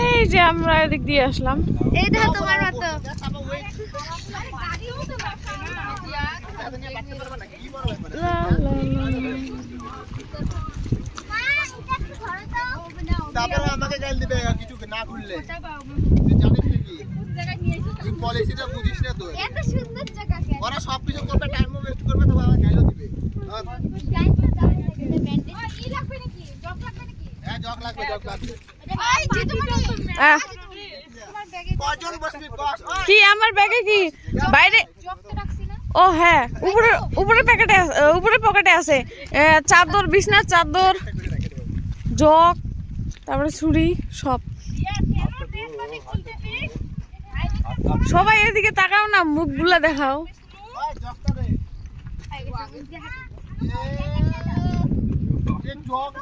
এই যে আমরা এদিক দিয়ে আসলাম। এই দেখো তোমার মতো তারপরে আমাকে গাল দিবে কিছু না খুললে তুই জানিস নাকি তুই পলিসিটা বুঝিস না তো এত সুন্দর জায়গা কেন ওরা সব কিছু করবে টাইমও ওয়েস্ট করবে তো বাবা গাইলো দিবে হ্যাঁ জগ লাগবে কজন বসবি বস কি আমার ব্যাগে কি বাইরে? ও হ্যাঁ, উপরে উপরে প্যাকেটে উপরে পকেটে আছে চাদর, বিছনার চাদর, জগ, তারপরে ছুরি, সব। সবাই এদিকে তাকাও না, মুখগুলা দেখাও। জগ